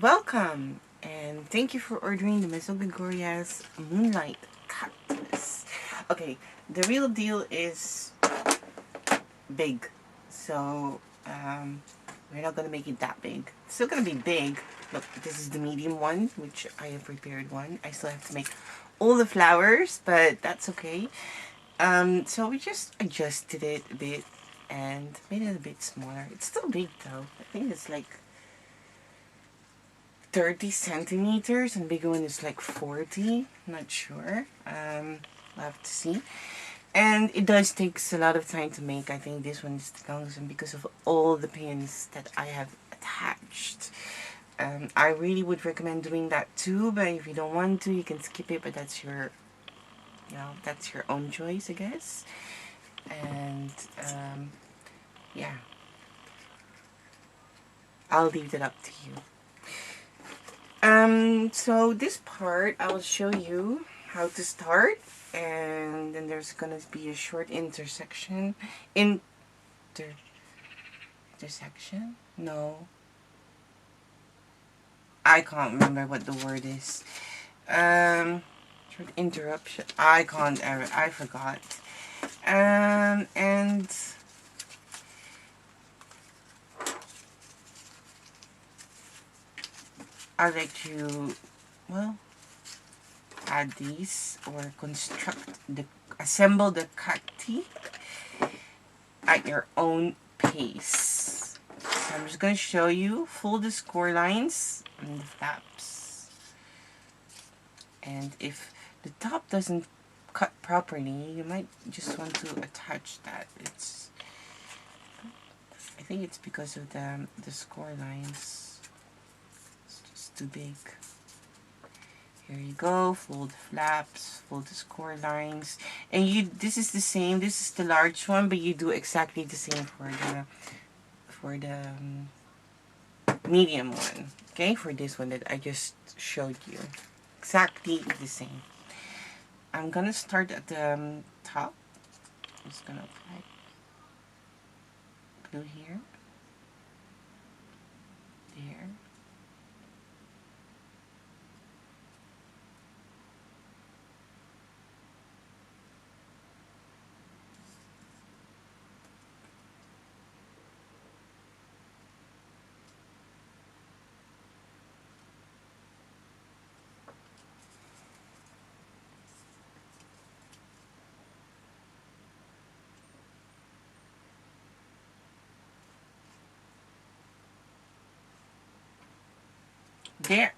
Welcome, and thank you for ordering the Mesogregoria's Moonlight Cactus. Okay, the real deal is big, so we're not gonna make it that big. It's still gonna be big. Look, this is the medium one, which I have prepared one. I still have to make all the flowers, but that's okay. So we just adjusted it a bit and made it a bit smaller. It's still big though. I think it's like 30 centimeters and bigger one is like 40. Not sure. We'll have to see. And it does take a lot of time to make. I think this one is the longest one because of all the pins that I have attached. I really would recommend doing that too, but if you don't want to, you can skip it, but that's your, that's your own choice, I guess. And yeah, I'll leave it up to you. So this part, I will show you how to start, and then there's gonna be a short intersection. Intersection? No. I can't remember what the word is. Short interruption. I can't ever, I forgot. And I'd like to, well, add these or assemble the cacti at your own pace. So I'm just going to show you, fold the score lines and the flaps. And if the top doesn't cut properly, you might just want to attach that. I think it's because of the score lines. It's just too big. Here you go, fold the flaps, fold the score lines, and this is the same, this is the large one, but you do exactly the same for the medium one, okay, for this one that I just showed you. Exactly the same. I'm gonna start at the top. I'm just gonna apply glue here, there. There.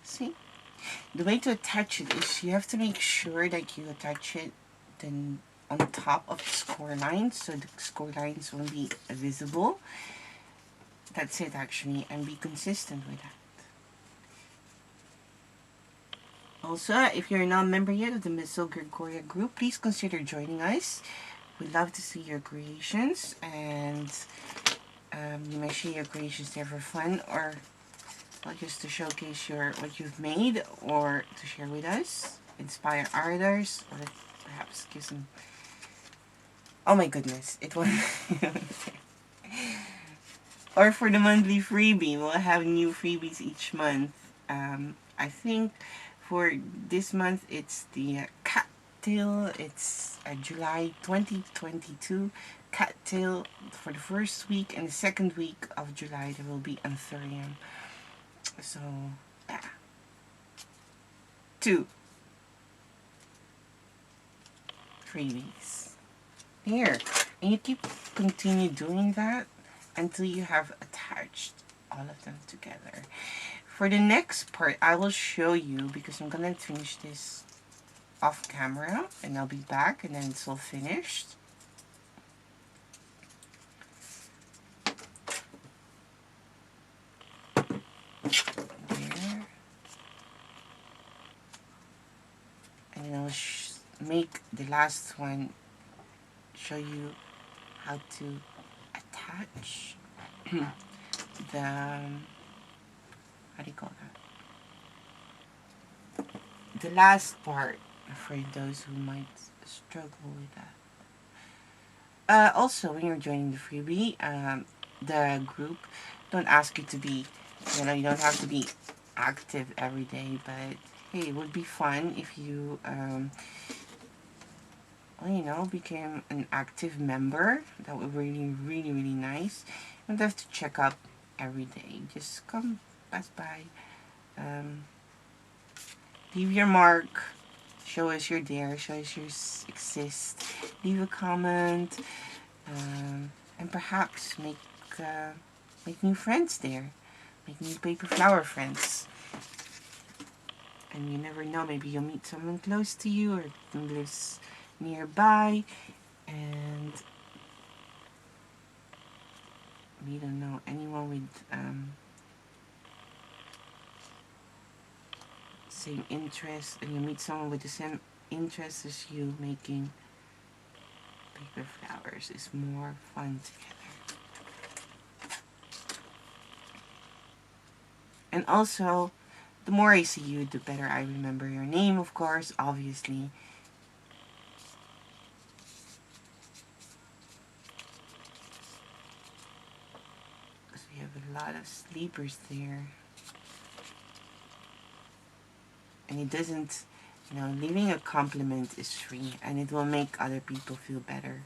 See? The way to attach it is you have to make sure that you attach it then on top of the score lines, so the score lines won't be visible. That's it actually, and be consistent with that. Also, if you're not a member yet of the Mesogregoria group, please consider joining us. We'd love to see your creations, and you may share your creations there for fun, or just to showcase what you've made, or to share with us, inspire others, or perhaps give some. Oh my goodness, it was. Or for the monthly freebie, we'll have new freebies each month. I think for this month it's the cattail. It's July 2022 cattail for the first week, and the second week of July there will be anthurium. So, yeah. 2 freebies. Here. And you continue doing that until you have attached all of them together. For the next part, I will show you, because I'm going to finish this off camera, and I'll be back, and then it's all finished. and then I'll make the last one show you how to attach the how do you call that? The last part for those who might struggle with that. Also, when you're joining the freebie, the group don't ask you to be, you know, you don't have to be active every day, but hey, it would be fun if you, well, you know, became an active member. That would be really, really nice. You don't have to check up every day. Just come pass by, leave your mark, show us you're there, show us you exist, leave a comment, and perhaps make new friends there, make new paper flower friends. And you never know, maybe you'll meet someone close to you or who lives nearby, and we don't know, anyone with same interest, and you meet someone with the same interest as you, making paper flowers is more fun together. And also, the more I see you, the better I remember your name, of course, obviously. Because we have a lot of sleepers there. And it doesn't, you know, leaving a compliment is free, and it will make other people feel better.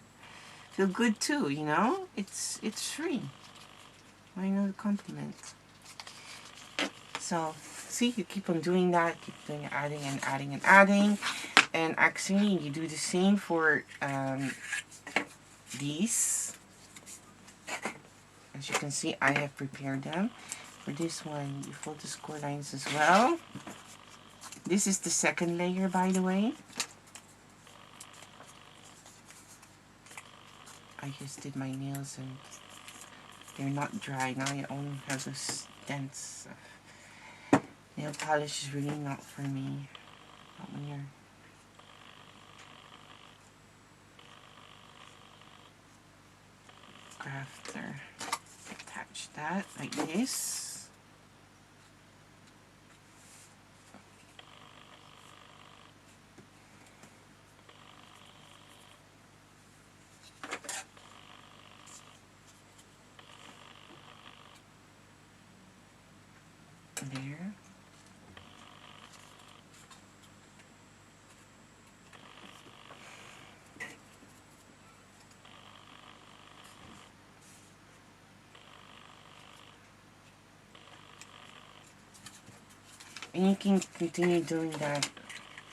Feel good too, you know? It's free. Why not a compliment? So, see, you keep on doing that, keep doing adding and adding and adding. And actually, you do the same for these. As you can see, I have prepared them. For this one, you fold the score lines as well. This is the second layer, by the way. I just did my nails and they're not dry. Now I only have those dents. Nail polish is really not for me. Not when you're... After attach that like this. There. And you can continue doing that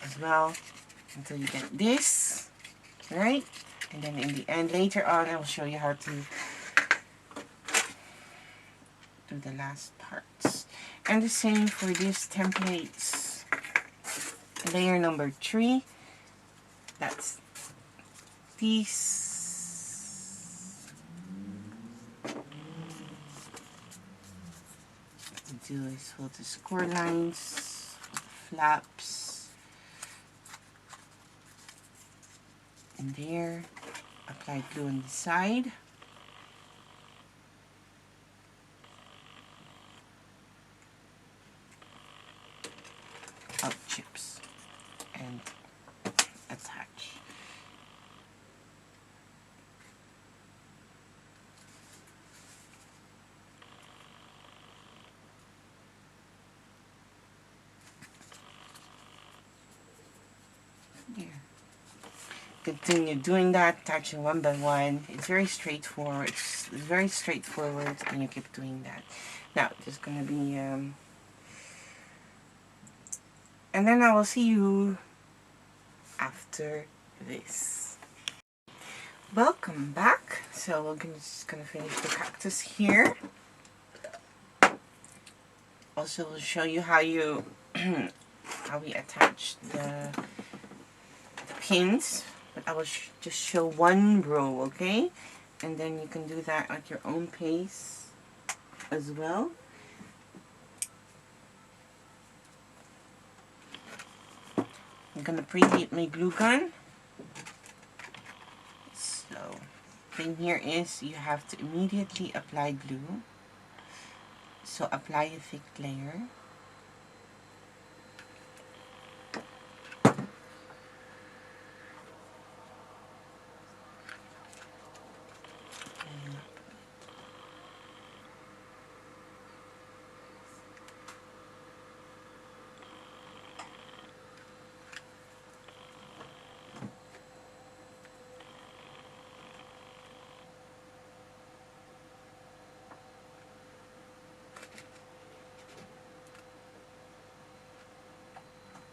as well until you get this, right? And then in the end, later on, I will show you how to do the last parts. And the same for these templates. Layer number 3, that's these. What to do is fold the score lines, flaps in there, apply glue on the side. Out chips and attach. There. Continue doing that, attaching one by one. It's very straightforward. It's very straightforward, and you keep doing that. Now, there's gonna be and then I will see you after this. Welcome back. So we're just gonna finish the cactus here. Also, we'll show you how you how we attach the pins. But I will just show one row, okay? And then you can do that at your own pace as well. I'm gonna preheat my glue gun. So, thing here is you have to immediately apply glue. So apply a thick layer.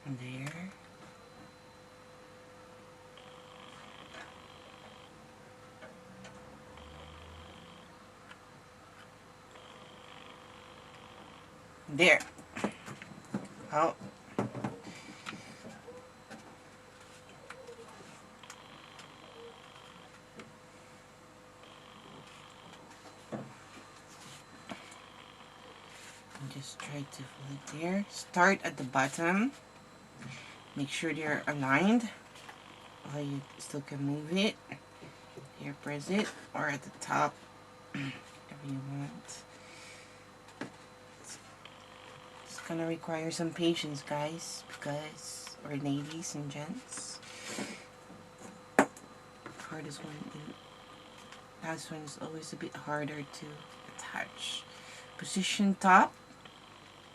There. There. Oh. Just try to hold it there. Start at the bottom. Make sure they're aligned. While you still can move it. Here, press it. Or at the top. Whatever you want. It's gonna require some patience, guys. Because, or ladies and gents. Hardest one. Last one is always a bit harder to attach. Position top.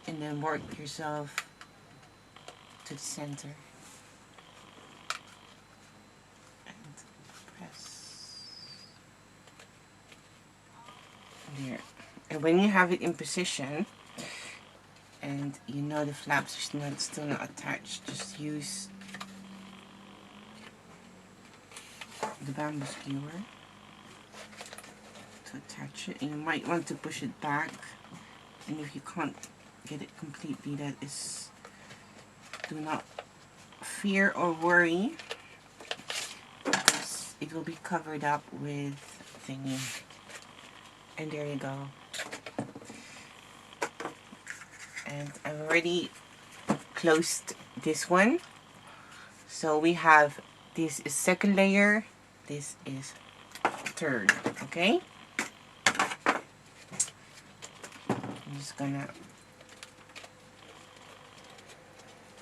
And then work yourself to the center. And press. There. And when you have it in position, and you know the flaps are still not attached, just use the bamboo skewer to attach it. And you might want to push it back. And if you can't get it completely, that is, do not fear or worry, because it will be covered up with thingy. And there you go. And I've already closed this one. So we have, this is second layer, this is third, okay? I'm just gonna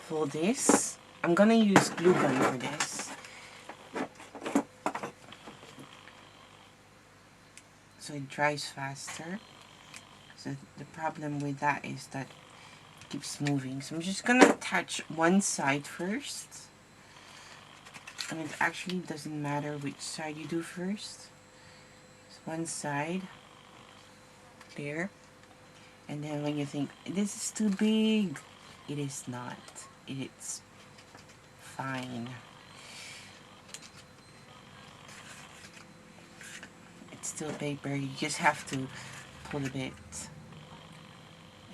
fold this. I'm gonna use glue gun for this. So it dries faster. So the problem with that is that it keeps moving. So I'm just gonna attach one side first. And it actually doesn't matter which side you do first. It's one side. There. And then when you think, this is too big, it is not. It's fine. It's still paper, you just have to pull a bit.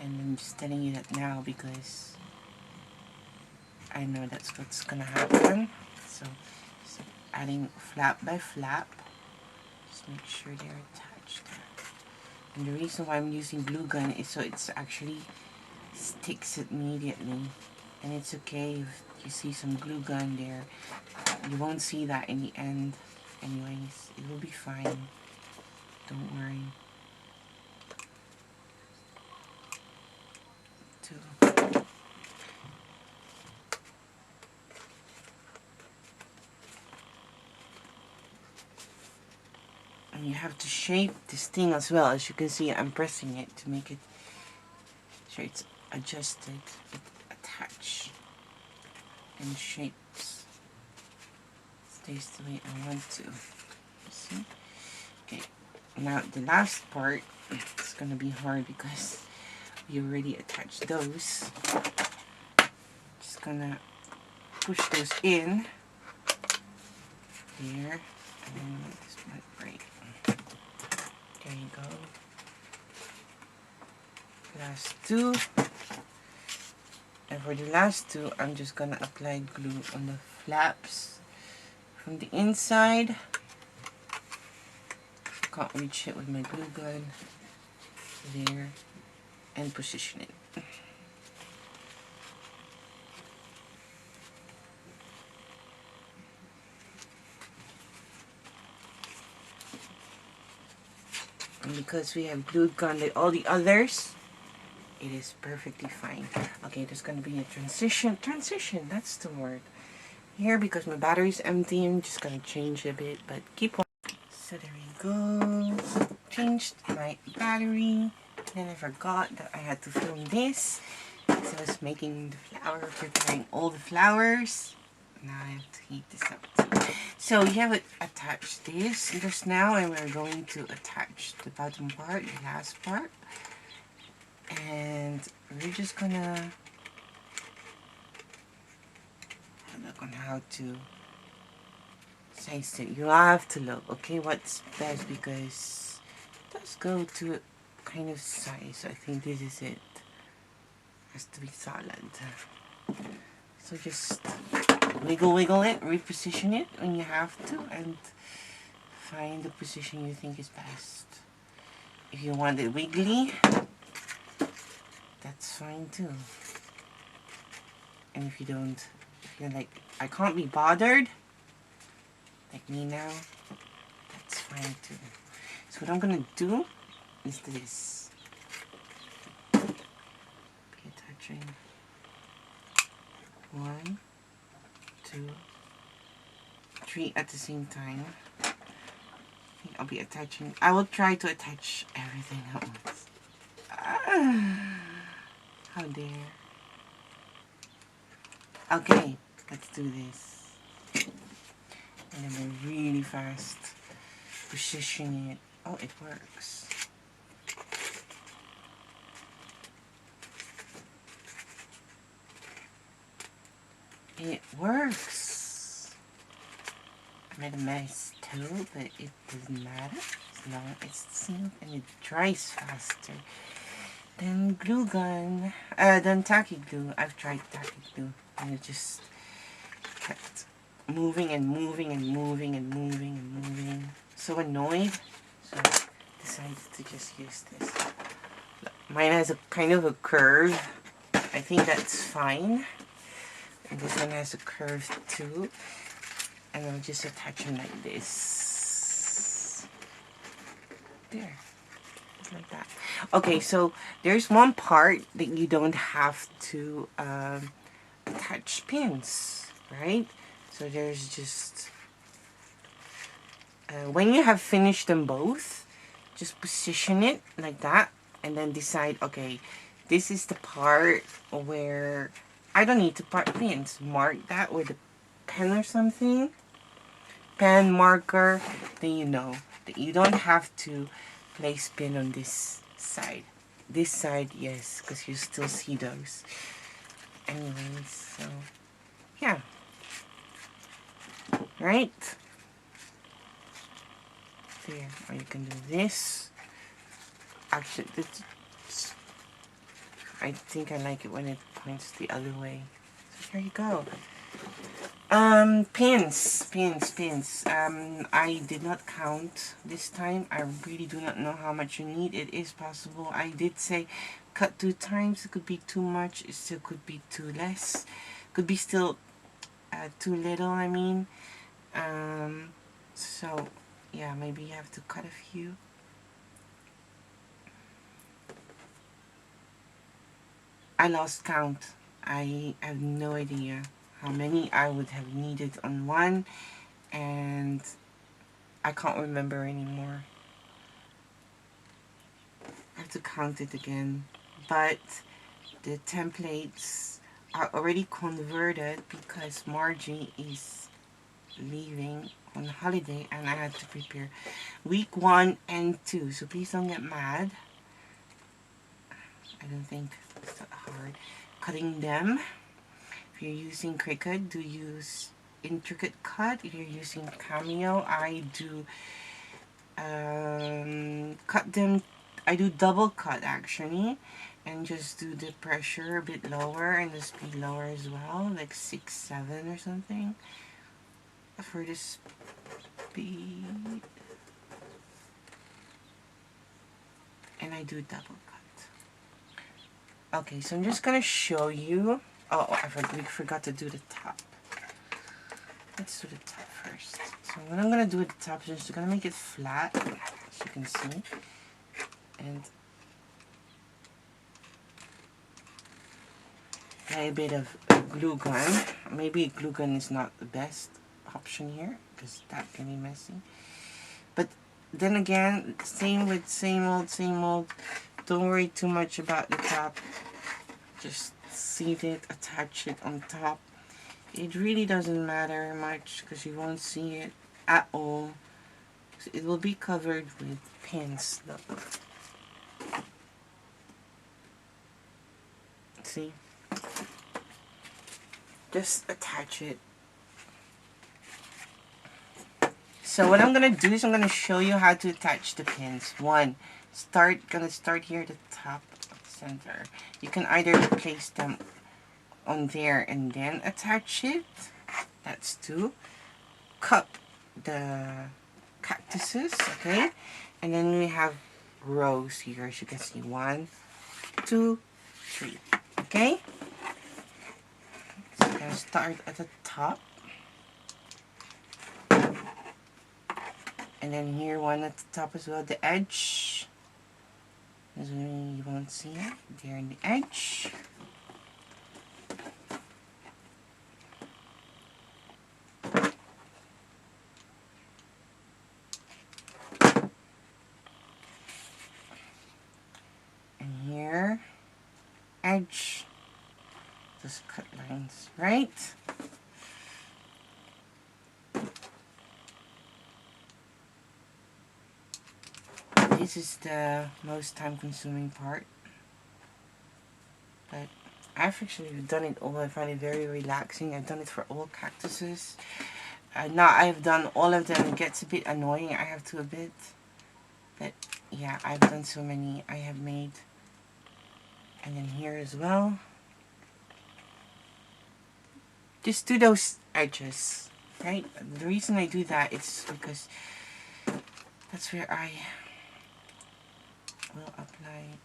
And I'm just telling you that now because I know that's what's gonna happen. So just adding flap by flap. Just make sure they're attached. And the reason why I'm using glue gun is so it's actually sticks it immediately. And it's okay if you see some glue gun there. You won't see that in the end. Anyways, it will be fine. Don't worry. And you have to shape this thing as well. As you can see, I'm pressing it to make it sure it's adjusted, it attach and shapes. Stays the way I want to. See? Okay. Now the last part is gonna be hard because we already attached those. Just gonna push those in there, and then this might break. There you go. Last two. And for the last two, I'm just gonna apply glue on the flaps from the inside. Can't reach it with my glue gun. There. And position it. And because we have glue gun like all the others, it is perfectly fine. Okay, there's going to be a transition, that's the word. Here, because my battery's empty, I'm just going to change a bit, but keep on. So there we go. Changed my battery. Then I forgot that I had to film this. So I was making the flower, preparing all the flowers. Now I have to heat this up too. So you have to attach this just now, and we're going to attach the bottom part, the last part. And we're just gonna look on how to size it. You have to look, okay, what's best, because it does go to a kind of size. I think this is it. Has to be solid. So just wiggle it, reposition it when you have to, and find the position you think is best. If you want it wiggly, that's fine too. And if you don't, if you're like, I can't be bothered, like me now, that's fine too. So what I'm gonna do is this. Be attaching 1, 2, 3 at the same time. I'll be attaching, I will try to attach everything at once. How dare. Okay, let's do this. And then we're really fast positioning it. Oh, it works. It works. I made a mess too, but it doesn't matter as long as it's sealed and it dries faster than glue gun, than tacky glue. I've tried tacky glue and it just kept moving and moving and moving and moving and moving. So annoyed, so I decided to just use this. Mine has a kind of a curve. I think that's fine. And this one has a curve too. And I'll just attach them like this. There. Just like that. Okay, so there's one part that you don't have to attach pins, right? So there's just... when you have finished them both, just position it like that. And then decide, okay, this is the part where I don't need to put pins. Mark that with a pen or something. Pen, marker, then you know that you don't have to place pin on this side. This side, yes, because you still see those. Anyways, so yeah. Right? There, or you can do this. Actually, this, I think I like it when it points the other way. So there you go. Pins. I did not count this time. I really do not know how much you need. It is possible. I did say cut 2 times. It could be too much. It still could be too less. Could be still too little, I mean. So, yeah, maybe you have to cut a few. I lost count. I have no idea how many I would have needed on one, and I can't remember anymore. I have to count it again, but the templates are already converted because Margie is leaving on holiday and I had to prepare week 1 and 2, so please don't get mad. I don't think it's that hard cutting them. If you're using Cricut, do use intricate cut. If you're using Cameo, I do cut them. I do double cut actually, and just do the pressure a bit lower and the speed lower as well, like 6, 7 or something for the speed. And I do double cut. Okay, so I'm just gonna show you. Oh, we forgot to do the top. Let's do the top first. So what I'm gonna do with the top is just gonna make it flat, as you can see. and a bit of glue gun. Maybe glue gun is not the best option here because that can be messy. But then again, same with same old, same old. Don't worry too much about the top. Just seat it, attach it on top. It really doesn't matter much because you won't see it at all. It will be covered with pins. Look. See? Just attach it. So what I'm gonna do is I'm gonna show you how to attach the pins. Gonna start here at the top center. You can either place them on there and then attach it. That's 2. Cup the cactuses, okay? And then we have rows here, as you can see. 1, 2, 3. Okay? So I'm gonna start at the top. And then here one at the top as well, the edge. This one you won't see it. There in the edge. And here, edge. Just cut lines, right? This is the most time-consuming part, but I've actually done it all. I find it very relaxing. I've done it for all cactuses. Now I've done all of them. It gets a bit annoying. I have to a bit, but yeah, I've done so many. I have made, and then here as well. Just do those edges, right? The reason I do that is because that's where I will apply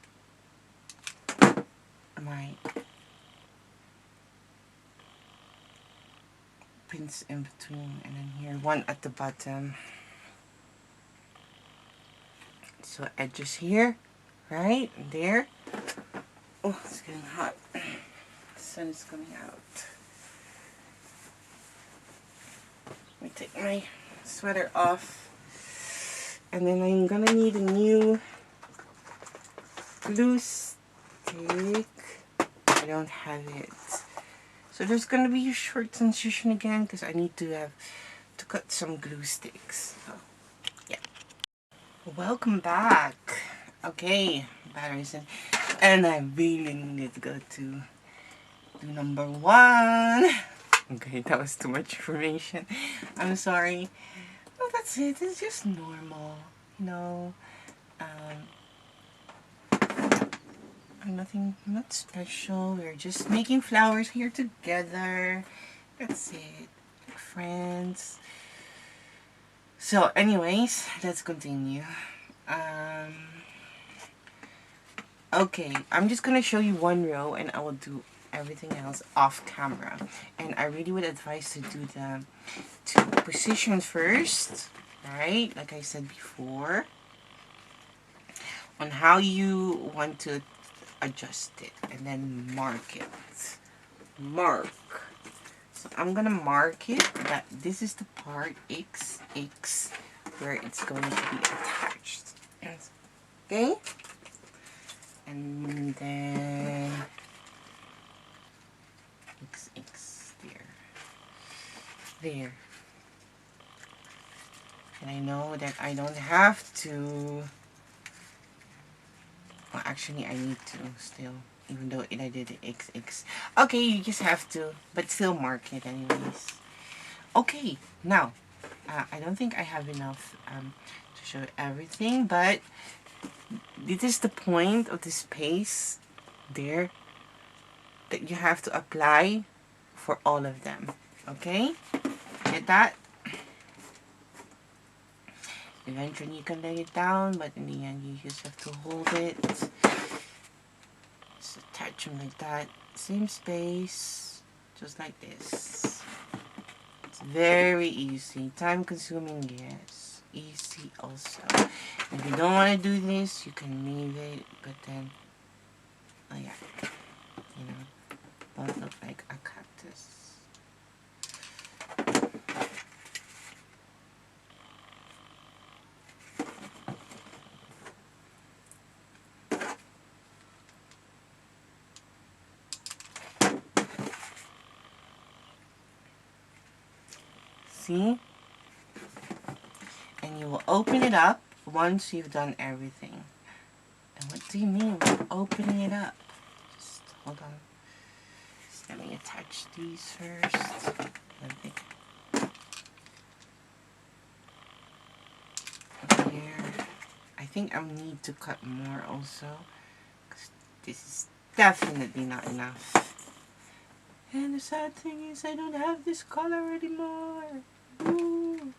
my pins in between, and then here one at the bottom. So edges here, right there. Oh, it's getting hot. The sun is coming out. Let me take my sweater off, and then I'm gonna need a new glue stick. I don't have it, so there's gonna be a short transition again because I need to cut some glue sticks. So yeah, welcome back. Okay, batteries in, and I really need to go to do number 1. Okay, that was too much information. I'm sorry. Well, that's it. It's just normal, you know. Nothing, not special. We're just making flowers here together. That's it, friends. So, anyways, let's continue. Okay, I'm just gonna show you 1 row, and I will do everything else off camera. And I really would advise to do the 2 positions first, right? Like I said before, on how you want to adjust it, and then mark it. Mark. So I'm gonna mark it that this is the part XX where it's going to be attached. Okay? And then XX there. And I know that I don't have to. Well, actually, I need to still, even though I did the XX. Okay, you just have to, but still mark it anyways. Okay, now, I don't think I have enough to show everything, but this is the point of the space there that you have to apply for all of them. Okay? Get that? Eventually you can lay it down, but in the end you just have to hold it. Just attach them like that. Same space, just like this. It's very easy. Time consuming, yes. easy also. If you don't want to do this, you can leave it, but then, oh yeah, you know, won't look like a cactus. See? And you will open it up once you've done everything. And what do you mean by opening it up? Just hold on. Just let me attach these first. Here. I think I need to cut more also, because this is definitely not enough. And the sad thing is I don't have this color anymore. Ooh.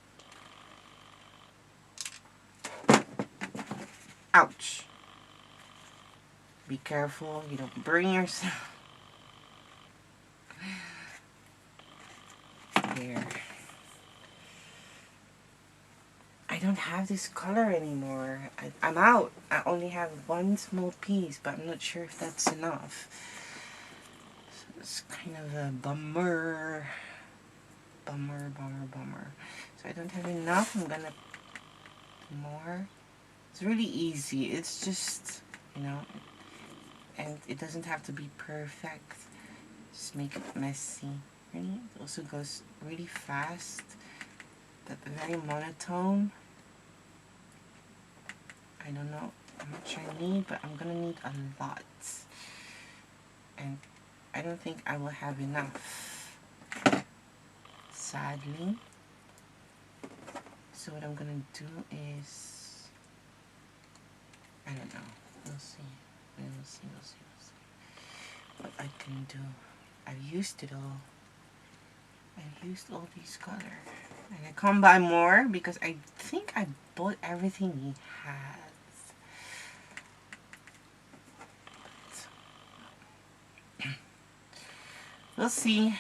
Ouch. Be careful you don't burn yourself. There. I don't have this color anymore. I'm out. I only have one small piece, but I'm not sure if that's enough. So it's kind of a bummer. Bummer. So I don't have enough. I'm gonna do more. It's really easy. It's just, you know, and it doesn't have to be perfect. Just make it messy. Really? It also goes really fast. But very monotone. I don't know how much I need, but I'm gonna need a lot. And I don't think I will have enough, sadly. So what I'm gonna do is, I don't know. We'll see. We'll see. What I can do. I've used it all. I've used all these colors. And I come by more because I think I bought everything he has. We'll see.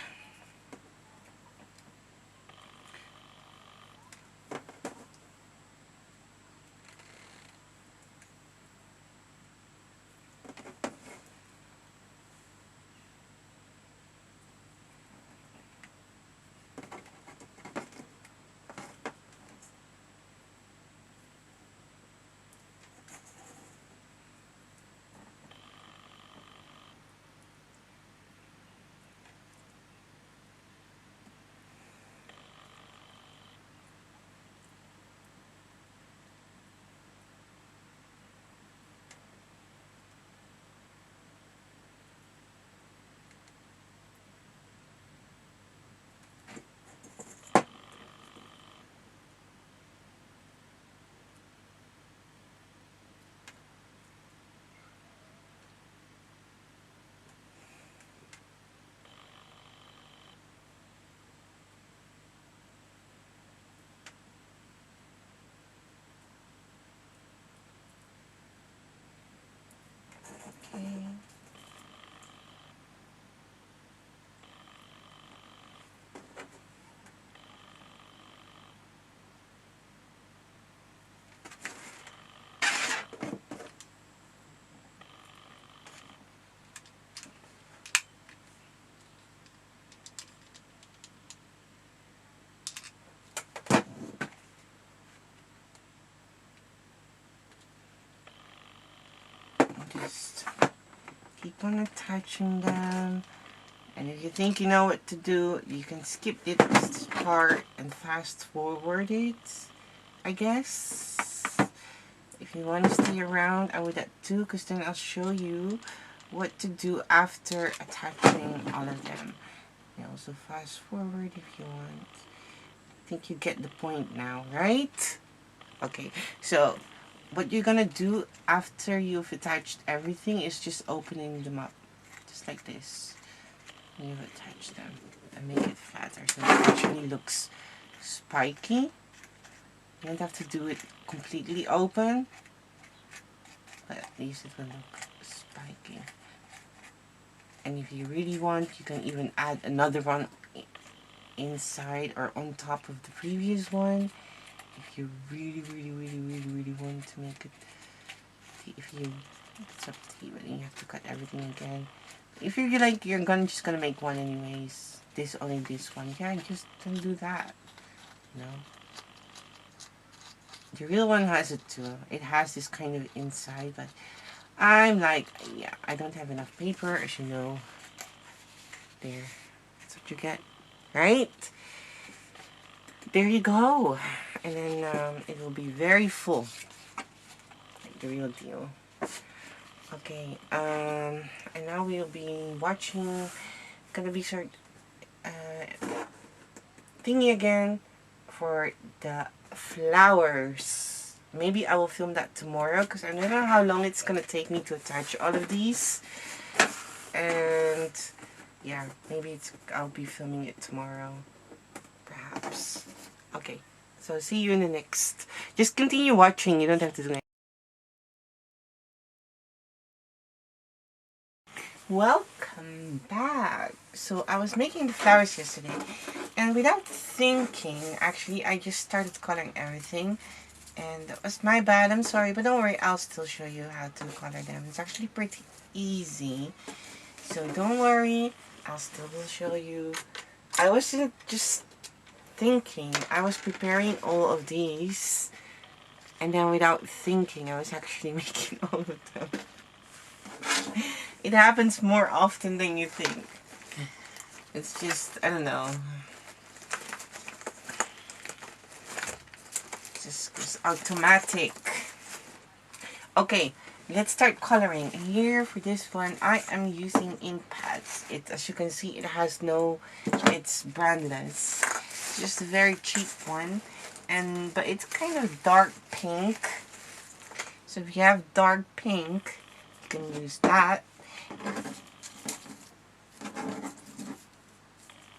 Okay. Just keep on attaching them, and if you think you know what to do, you can skip this part and fast forward it, I guess. If you want to stay around, I would that too, because then I'll show you what to do after attaching all of them. You also fast forward if you want. I think you get the point now, right? Okay, so what you're gonna do after you've attached everything is just opening them up, just like this. You attach them and make it flatter so it actually looks spiky. You don't have to do it completely open, but at least it will look spiky. And if you really want, you can even add another one inside or on top of the previous one. if you really want to make it, if you, it's up to you, but you have to cut everything again. If you're like, you're just gonna make one anyways, only this one, yeah, just don't do that, you know. The real one has it too. It has this kind of inside, but I'm like, yeah, I don't have enough paper, as you know. There, that's what you get, right? There you go. And then it will be very full, like the real deal. Okay, and now we'll be watching, gonna be thingy again for the flowers. Maybe I will film that tomorrow, because I don't know how long it's gonna take me to attach all of these. And yeah, maybe I'll be filming it tomorrow, perhaps. Okay, so see you in the next. Just continue watching, you don't have to do anything. Welcome back. So I was making the flowers yesterday, and without thinking, actually, I just started coloring everything, and that was my bad. I'm sorry, but don't worry, I'll still show you how to color them. It's actually pretty easy, so don't worry, I'll still will show you. I wasn't just thinking, I was preparing all of these, and then without thinking, I was actually making all of them. It happens more often than you think. It's just, I don't know. It's just automatic. Okay, let's start coloring. Here for this one, I am using ink pads. As you can see, it has no, it's brandless. It's just a very cheap one, but it's kind of dark pink. So if you have dark pink, you can use that.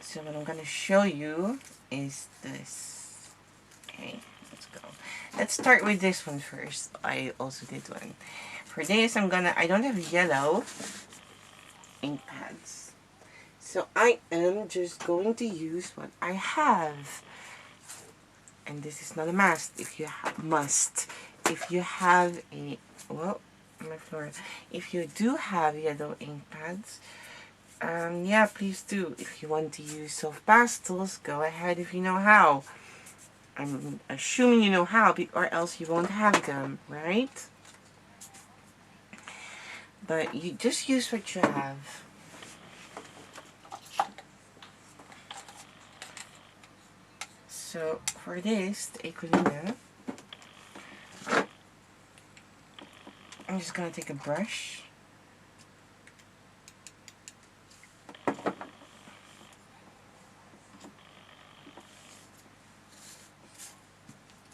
So what I'm going to show you is this. Okay, let's go. Let's start with this one first. I also did one. For this, I don't have yellow ink pads. So I am just going to use what I have. And this is not a must. If you have a, well, my floor. If you do have yellow ink pads, yeah, please do. If you want to use soft pastels, go ahead if you know how. I'm assuming you know how, or else you won't have them, right? But you just use what you have. So for this, the Ecolina, I'm just gonna take a brush.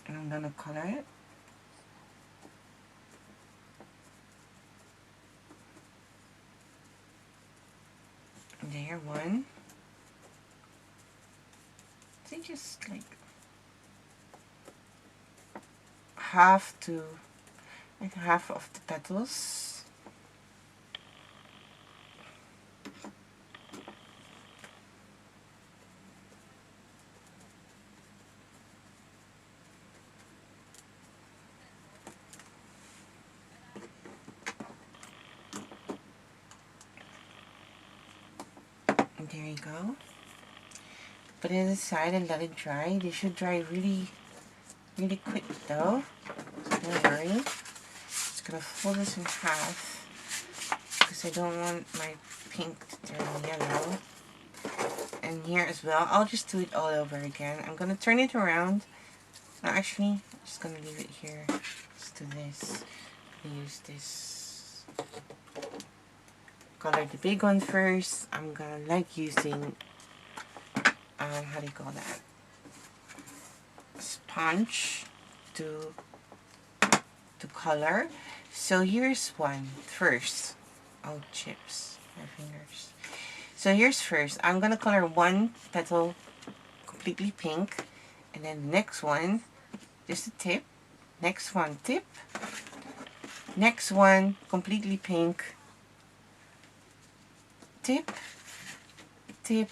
And I'm gonna color it. There, one. So just like half of the petals. There you go. Put it aside and let it dry. They should dry really quick though. So don't worry. Just gonna fold this in half because I don't want my pink to turn yellow. And here as well, I'll just do it all over again. I'm gonna turn it around. No, actually, I'm just gonna leave it here. Let's do this. Use this. Color the big one first. I'm gonna like using how do you call that? Sponge to color. So here's one first. Oh, chips, my fingers. So here's first. I'm gonna color one petal completely pink, and then the next one, just a tip. Next one, tip. Next one, completely pink. Tip, tip,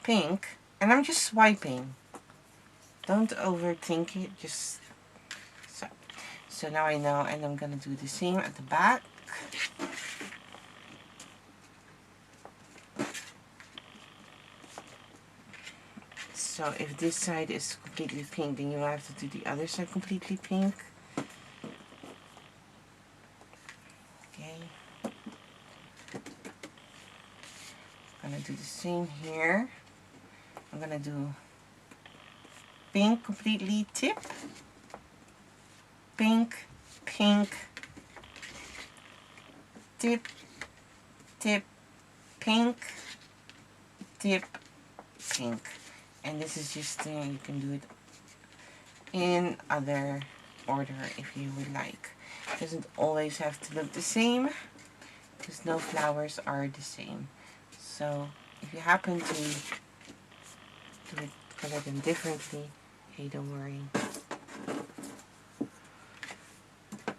pink, and I'm just swiping. Don't overthink it, just so now I know, and I'm gonna do the same at the back. So if this side is completely pink, then you have to do the other side completely pink. Okay. I'm gonna do the same here. I'm gonna do pink completely tip, pink, pink, tip, tip, pink, tip, pink. And this is just, you can do it in other order if you would like. It doesn't always have to look the same, because no flowers are the same. So if you happen to do it, color them differently, hey, don't worry.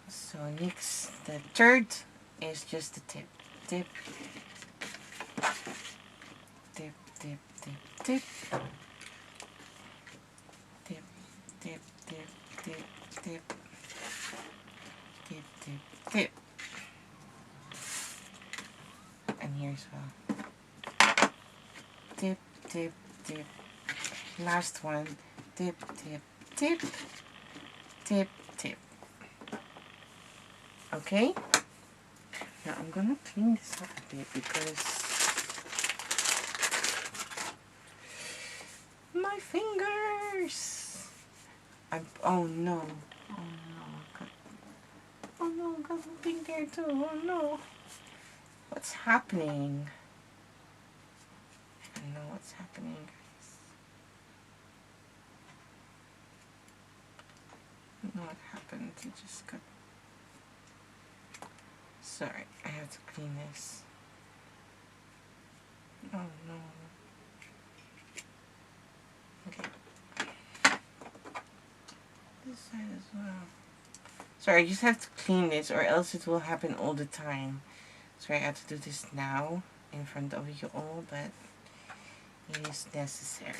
So next, the third is just the tip. Tip, tip, tip, tip, tip. Tip, tip, tip, tip, tip, tip, tip, tip. And here's well. Tip, tip, tip. Last one. Tip, tip, tip, tip, tip. Okay? Now I'm gonna clean this up a bit because my fingers. Oh no. Oh no. Oh no, I've got something there too. Oh no. What's happening? I don't know what's happening, guys. I don't know what happened. It just got... Sorry, I have to clean this. Oh no. Okay. This side as well. Sorry, I just have to clean this or else it will happen all the time. Sorry, I have to do this now in front of you all, but it is necessary.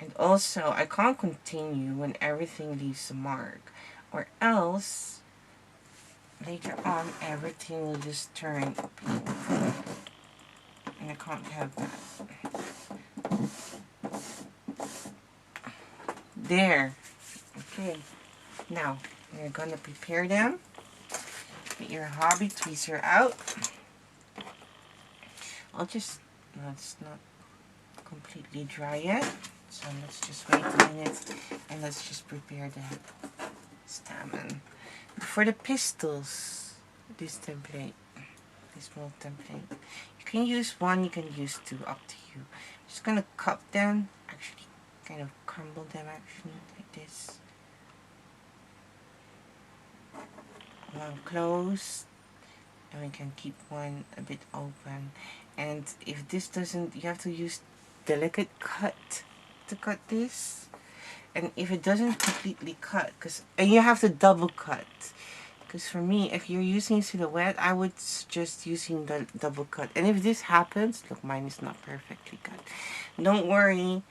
And also, I can't continue when everything leaves a mark, or else later on everything will just turn pink. And I can't have that. There. Okay. Now, we're gonna prepare them. Get your hobby tweezer out. I'll just... No, it's not completely dry yet. So let's just wait a minute and let's just prepare the stamen. For the pistils, this template, this small template, you can use one, you can use two, up to you. Just gonna cup them, actually kind of crumble them actually like this. One closed, and we can keep one a bit open. And if this doesn't, you have to use delicate cut to cut this. And if it doesn't completely cut, and you have to double cut, because for me, if you're using silhouette, I would suggest using the double cut. And if this happens, look, mine is not perfectly cut, don't worry,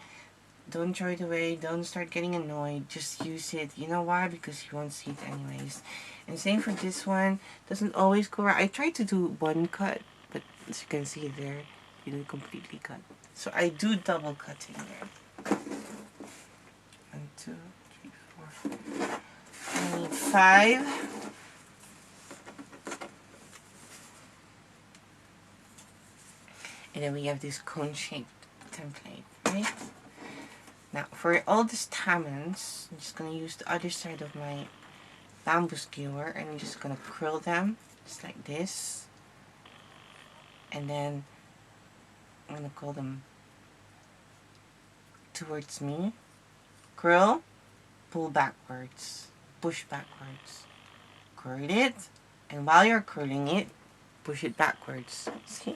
don't throw it away, don't start getting annoyed, just use it. You know why? Because you won't see it anyways. And same for this one, doesn't always go right. I tried to do one cut, but as you can see there, you didn't completely cut. So I do double cutting there. 1, 2, 3, 4. I need 5. And then we have this cone-shaped template, right? Now, for all the stamens, I'm just going to use the other side of my bamboo skewer, and I'm just going to curl them, just like this. And then I'm going to curl them towards me. Curl, pull backwards, push backwards. Curl it, and while you're curling it, push it backwards. See?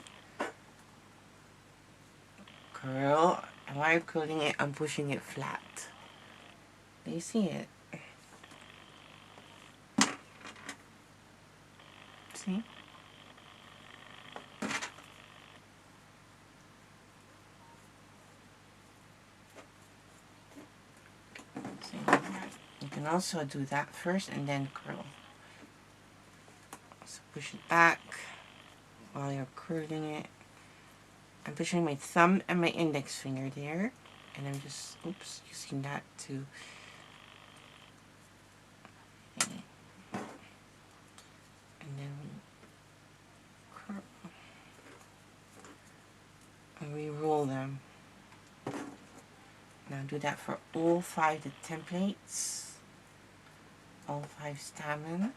Curl, and while you're curling it, I'm pushing it flat. Do you see it? See? can also do that first and then curl. So push it back while you're curling it. I'm pushing my thumb and my index finger there, and I'm just, oops, using that to, and then we curl, and we roll them. Now do that for all 5 the templates, all 5 stamen.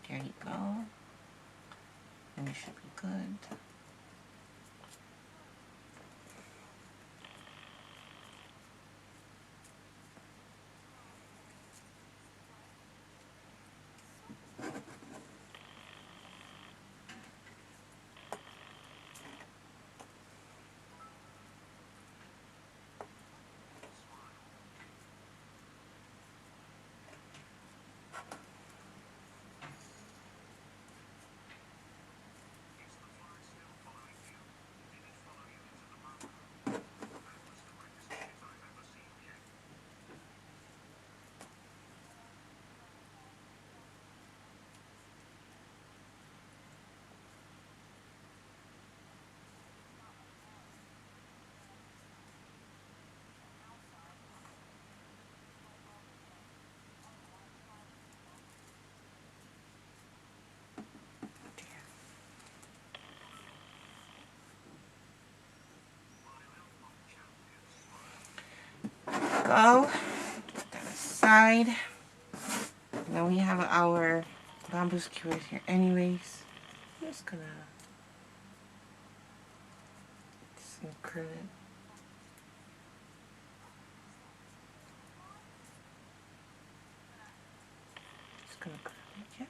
There you go, and it should be good. Go, put that aside. Now we have our bamboo skewers here anyways. I'm just gonna curl it. Just gonna curl it, yeah.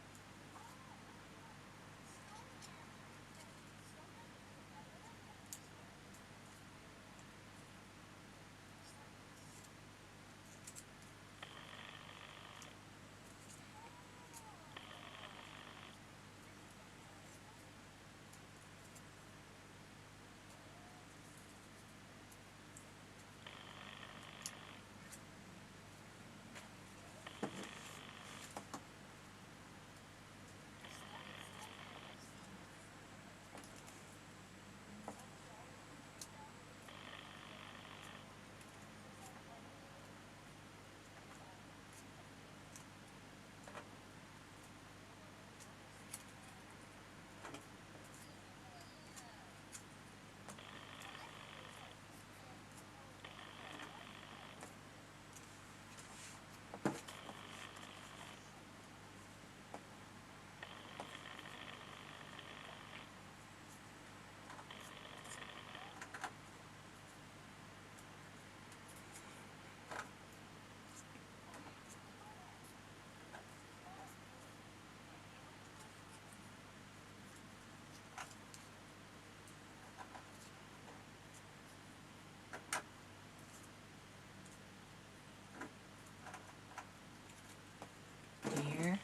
Here.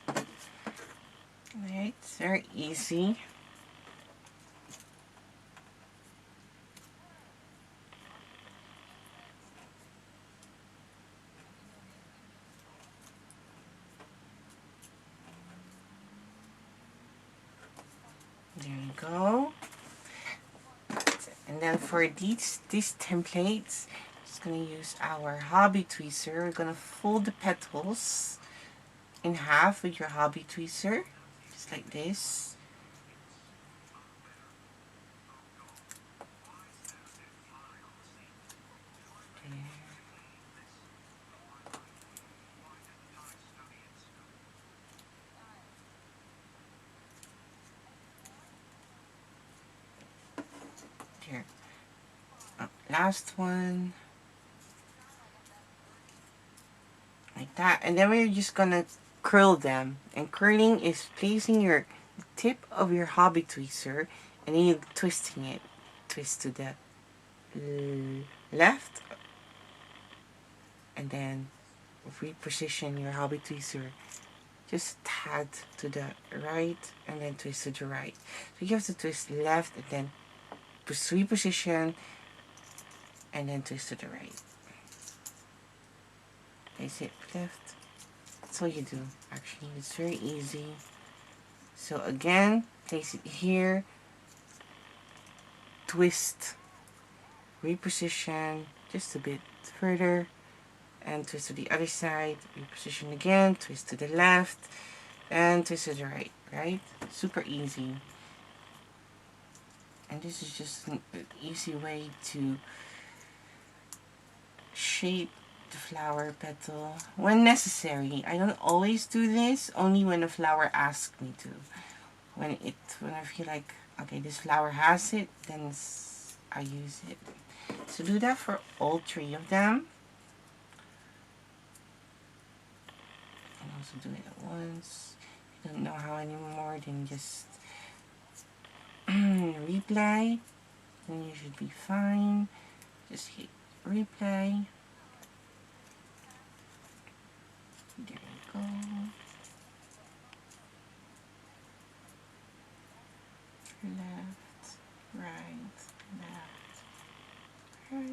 Alright, it's very easy. There you go. And then for these templates, just gonna use our hobby tweezer. We're gonna fold the petals in half with your hobby tweezer, just like this. Here. Last one. Like that. And then we're just gonna curl them. And curling is placing your tip of your hobby tweezer and then you're twisting it. Twist to the left. And then reposition your hobby tweezer just a tad to the right and then twist to the right. So you have to twist left and then reposition and then twist to the right. Place it left That's all you do, actually. It's very easy. So again, place it here, twist, reposition just a bit further, and twist to the other side, reposition again, twist to the left, and twist to the right, right? Super easy. And this is just an easy way to shape the flower petal when necessary. I don't always do this, only when a flower asks me to. When I feel like, okay, this flower has it, then I use it. So do that for all three of them. And also do it at once. If you don't know how anymore, then just replay. Then you should be fine. Just hit replay. There you go. Left, right, left, right.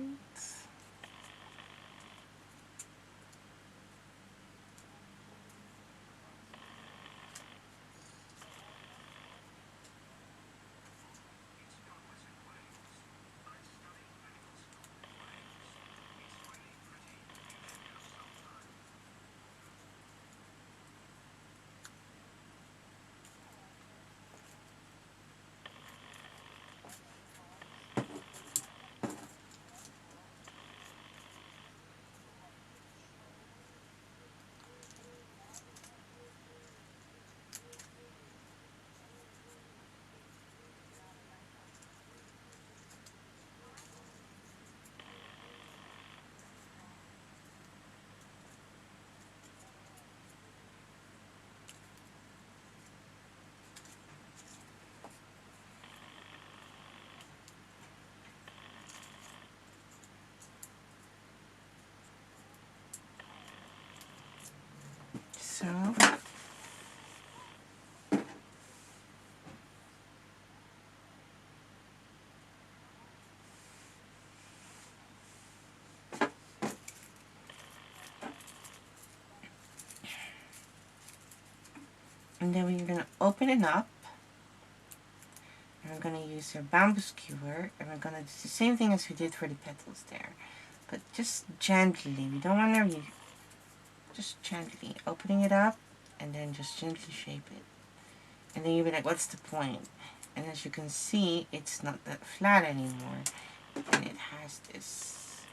So and then we're gonna open it up. And we're gonna use our bamboo skewer, and we're gonna do the same thing as we did for the petals there, but just gently. We don't want to just gently opening it up, and then just gently shape it. And then you'll be like, what's the point? And as you can see, it's not that flat anymore, and it has this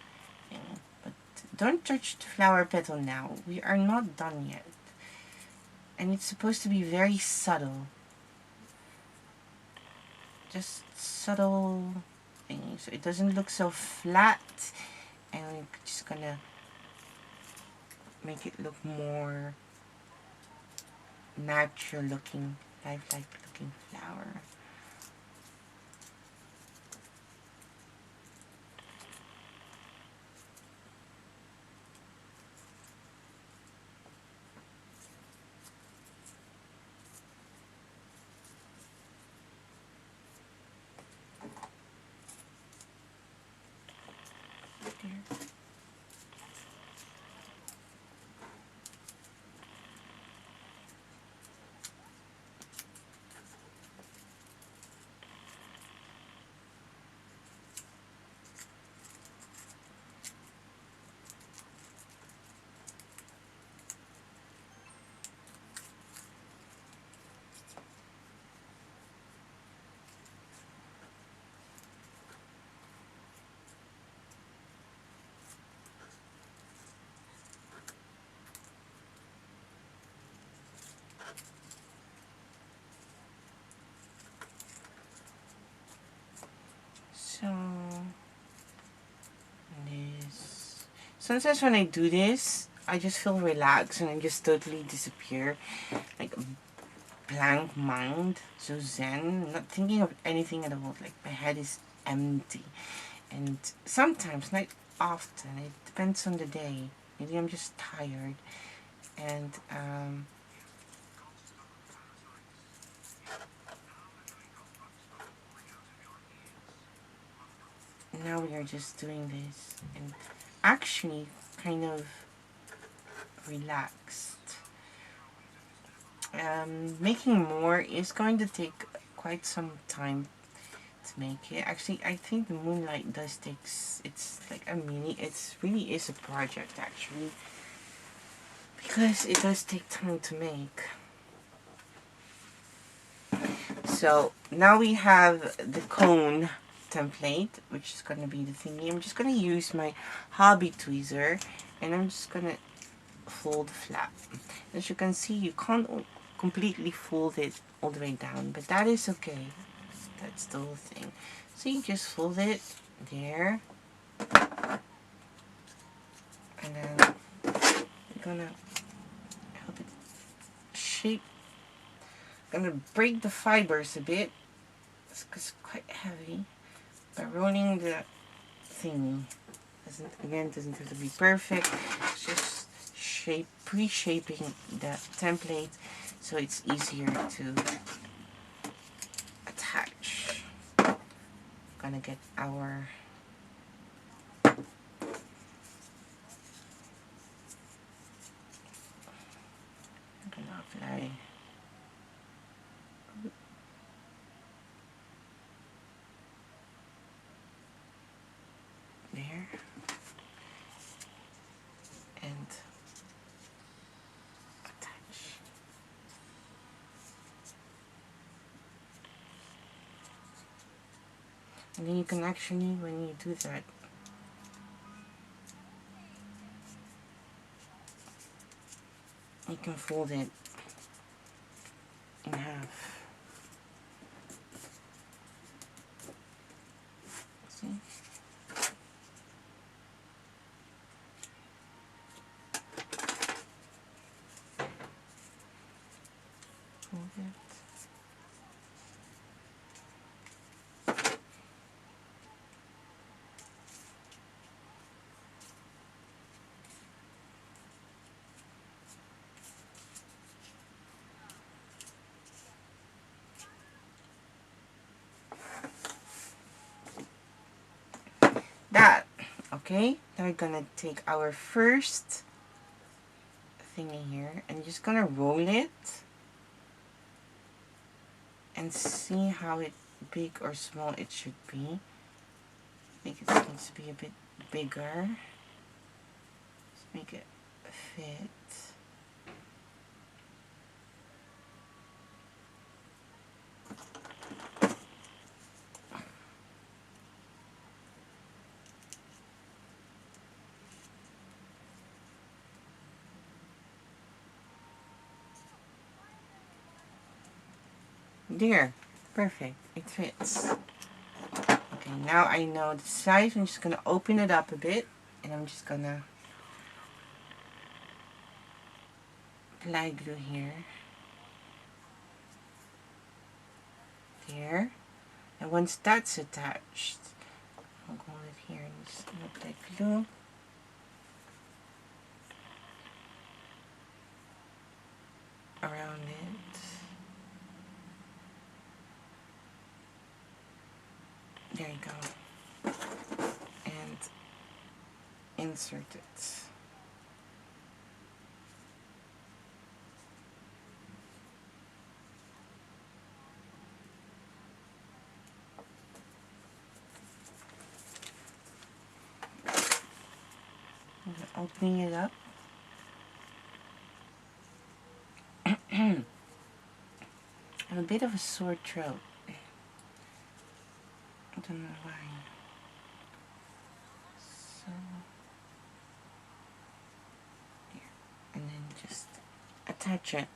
thing. But don't touch the flower petal now. We are not done yet. And it's supposed to be very subtle. Just subtle things. So it doesn't look so flat. And we're just gonna make it look more natural looking, lifelike looking flower. There. So this. Sometimes when I do this, I just feel relaxed and I just totally disappear, like a blank mind, so zen, not thinking of anything at all. Like my head is empty, and sometimes, not often. It depends on the day. Maybe I'm just tired, and now we are just doing this and actually kind of relaxed. Making more is going to take quite some time to make it. Actually, I think the Moonlight does take, it's like a mini, it's really is a project actually, because it does take time to make. So now we have the cone template, which is going to be the thingy. I'm just going to use my hobby tweezer, and I'm just going to fold flat. As you can see, you can't completely fold it all the way down, but that is okay. That's the whole thing. So you just fold it there, and then you're gonna help it shape. Gonna break the fibers a bit, because it's quite heavy, by rolling the thingy. Doesn't have to be perfect. It's just pre-shaping the template so it's easier to attach. Gonna get our gonna apply there and attach. And then you can actually, when you do that, you can fold it in half. See? Fold it. That. Okay, now we're gonna take our first thingy here and just gonna roll it and see how big or small it should be. I think it needs to be a bit bigger. Just make it fit. There, perfect, it fits. Okay, now I know the size. I'm just gonna open it up a bit, and I'm just gonna apply glue here, there, and once that's attached, I'll go it here and just apply glue. Around it. There you go. And insert it. Opening it up. I have a bit of a sore throat. I don't know why. So, here. And then just attach it.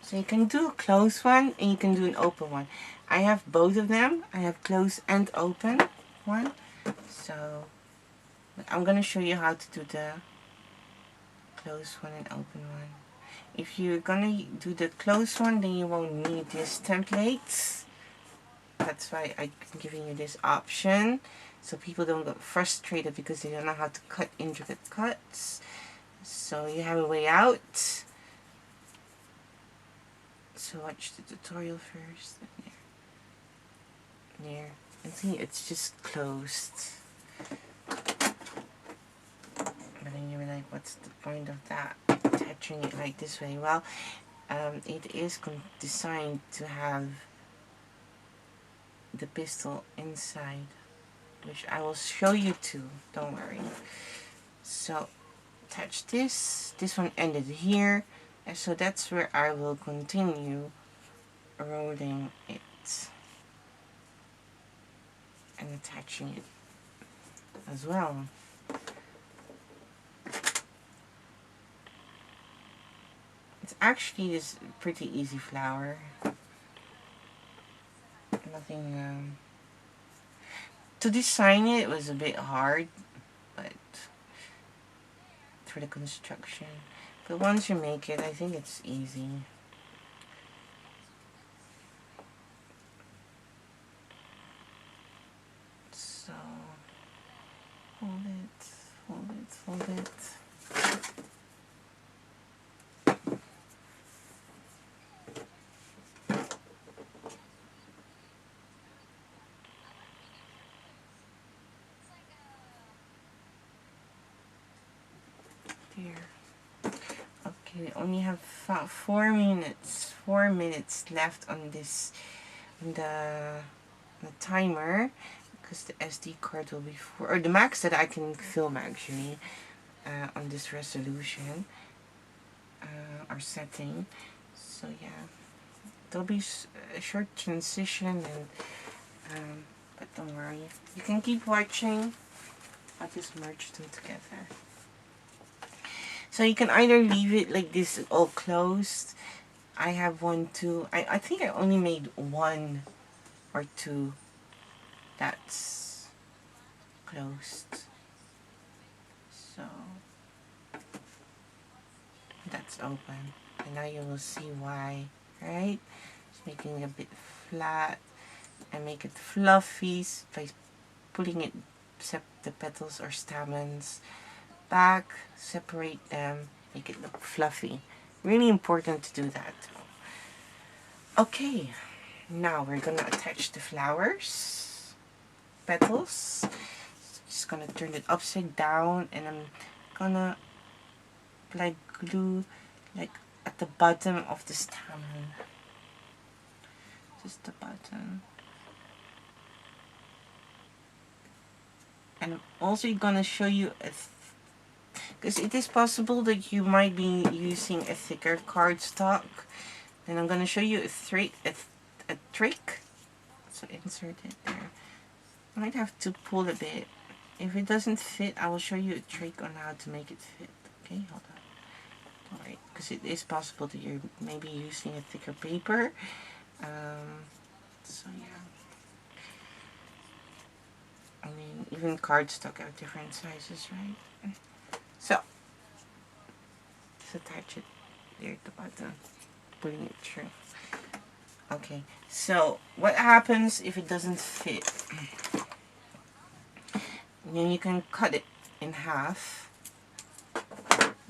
So you can do a closed one and you can do an open one. I have both of them. I have closed and open one. So but I'm going to show you how to do the closed one and open one. If you're gonna do the closed one, then you won't need these templates. That's why I'm giving you this option, so people don't get frustrated because they don't know how to cut intricate cuts. So you have a way out. So watch the tutorial first. There. And see, it's just closed. But then you're like, what's the point of that? Attaching it like this way. Well, it is designed to have the pistol inside, which I will show you too. Don't worry. So attach this. This one ended here, and so that's where I will continue rolling it and attaching it as well. It's actually this pretty easy flower. Nothing to design it was a bit hard, but for the construction. But once you make it, I think it's easy. So hold it, hold it, hold it. There. Okay, we only have 4 minutes. 4 minutes left on this, on the timer, because the SD card will be or the max that I can film actually on this resolution or setting. So yeah, there'll be a short transition, and but don't worry, you can keep watching. I'll just merge them together. So you can either leave it like this all closed. I have 1, 2. I think I only made 1 or 2 that's closed. So that's open. And now you will see why, right? Just making it a bit flat and make it fluffy by putting it, the petals or stamens back, separate them, make it look fluffy. Really important to do that. Okay, now we're gonna attach the flowers, petals. Just gonna turn it upside down, and I'm gonna apply glue like at the bottom of the stamen. Just the bottom. And I'm also gonna show you because it is possible that you might be using a thicker cardstock. And I'm gonna show you a trick. So insert it there. I might have to pull a bit. If it doesn't fit, I will show you a trick on how to make it fit. Okay, hold on. Alright, because it is possible that you're maybe using a thicker paper. So yeah. I mean, even cardstock have different sizes, right? So, just attach it there at the bottom, putting it through. Okay, so what happens if it doesn't fit? Then you can cut it in half,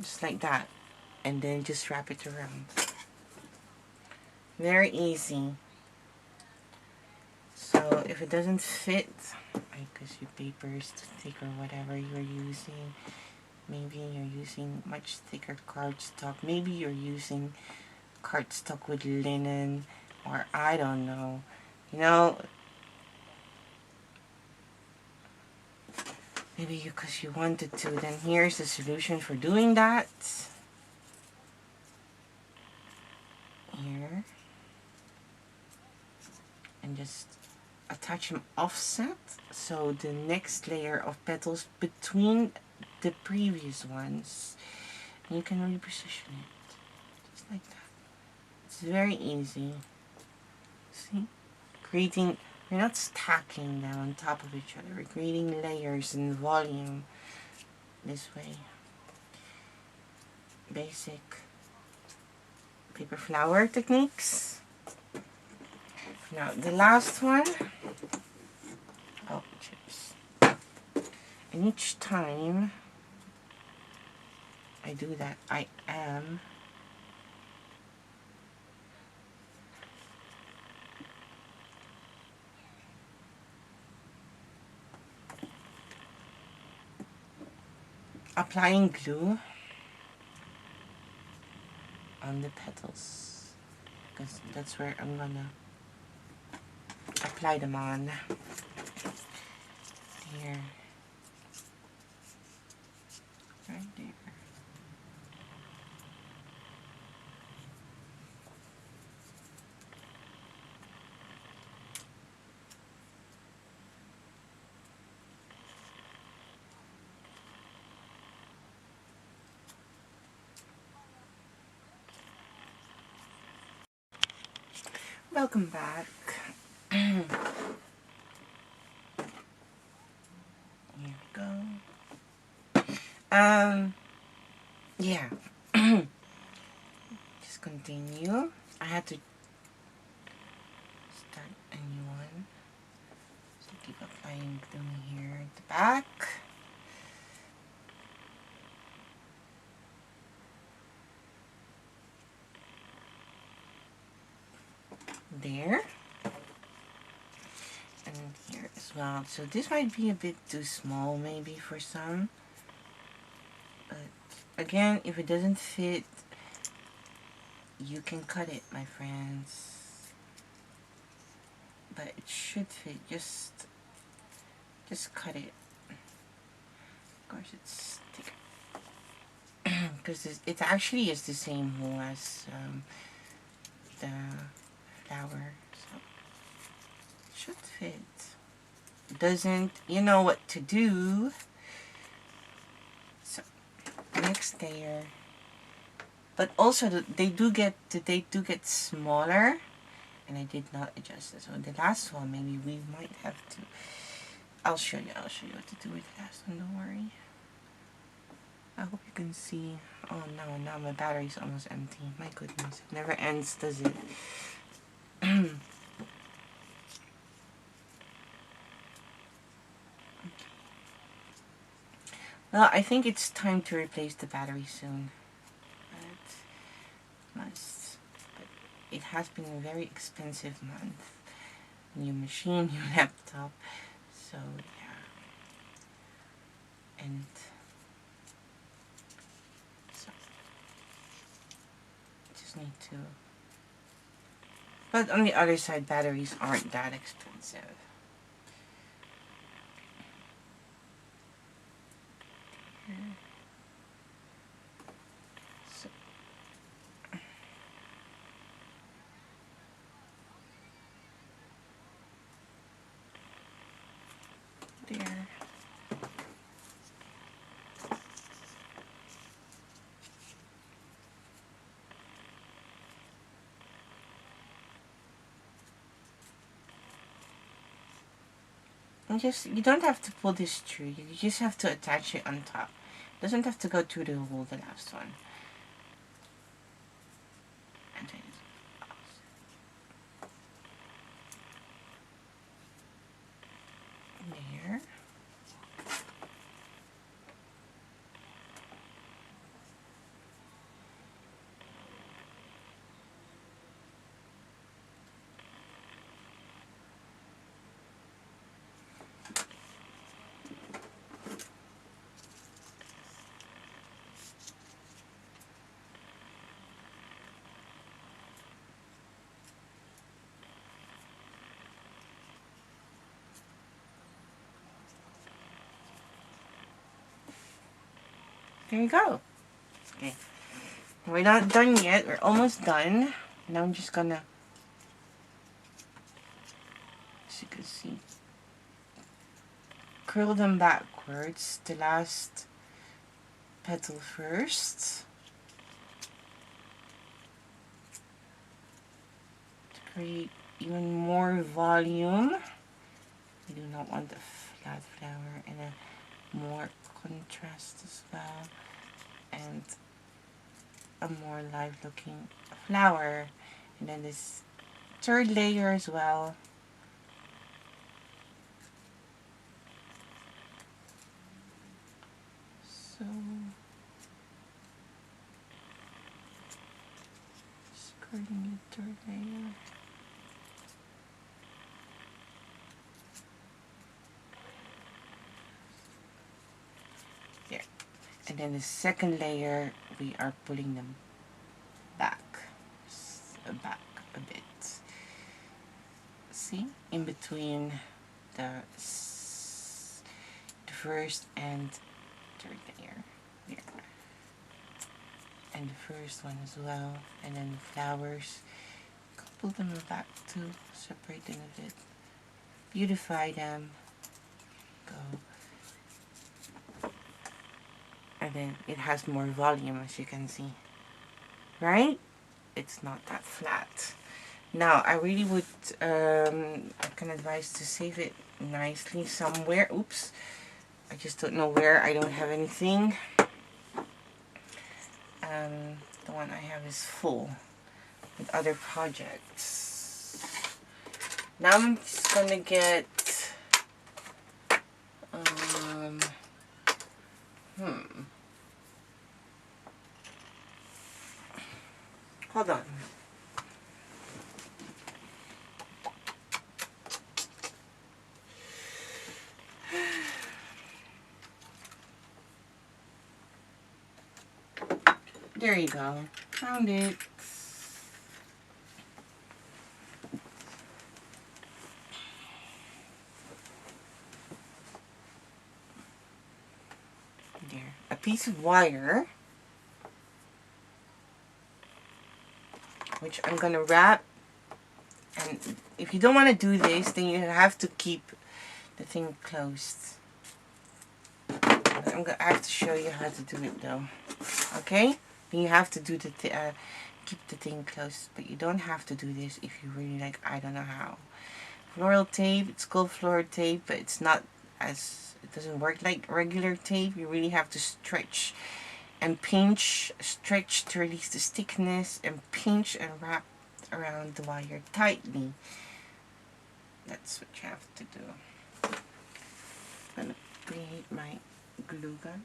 just like that, and then just wrap it around. Very easy. So if it doesn't fit, because your paper is too thick or whatever you're using, maybe you're using much thicker cardstock, maybe you're using cardstock with linen, or I don't know, you know, maybe because you wanted to, then here's the solution for doing that. Here, and just attach them offset, so the next layer of petals between the previous ones, and you can reposition it just like that. It's very easy. See, creating, we're not stacking them on top of each other, we're creating layers in volume this way. basic paper flower techniques. Now the last one, oh chips, and each time I do that I am applying glue on the petals, because that's where I'm gonna apply them on. Here, right there. Welcome back. Here we go. Yeah. Just continue. I had to start a new one. So keep applying glue here at the back. There. And here as well. So this might be a bit too small maybe for some. But again, if it doesn't fit, you can cut it, my friends. But it should fit. Just cut it. Of course, it's thicker because it actually is the same hole as the flower, so it should fit. Doesn't, you know what to do. So next layer, but also they do get smaller, and I did not adjust it. So the last one, maybe we might have to. I'll show you what to do with the last one. Don't worry. I hope you can see. Oh no, now my battery's almost empty. My goodness, it never ends, does it? Well, I think it's time to replace the battery soon. But it has been a very expensive month. New machine, new laptop. So yeah. And so just need to. But on the other side, batteries aren't that expensive. So there. And you don't have to pull this through. You just have to attach it on top. It doesn't have to go through the hole, the last one. And then there. There you go. Okay. We're not done yet. We're almost done. Now I'm just gonna, as you can see, curl them backwards. The last petal first. To create even more volume. We do not want a flat flower, and a more contrast as well. And a more live looking flower. And then this third layer as well. So skirting the third layer. There. And then the second layer, we are pulling them back a bit. See, in between the first and third layer here, and the first one as well, and then the flowers, pull them back too, separate them a bit, beautify them, go, and then it has more volume, as you can see, right? It's not that flat. Now I really would I can advise to save it nicely somewhere. Oops, I just don't know where. I don't have anything. The one I have is full with other projects. Now I'm just gonna get hold on. There you go. Found it. There. A piece of wire, which I'm gonna wrap. And if you don't want to do this, then you have to keep the thing closed. I have to show you how to do it though. Okay? You have to do the keep the thing closed, but you don't have to do this if you really like. I don't know how. Floral tape, it's called floral tape, but it's not as, it doesn't work like regular tape. You really have to stretch and pinch, stretch to release the stiffness, and pinch and wrap around the wire tightly. That's what you have to do. I'm gonna preheat my glue gun.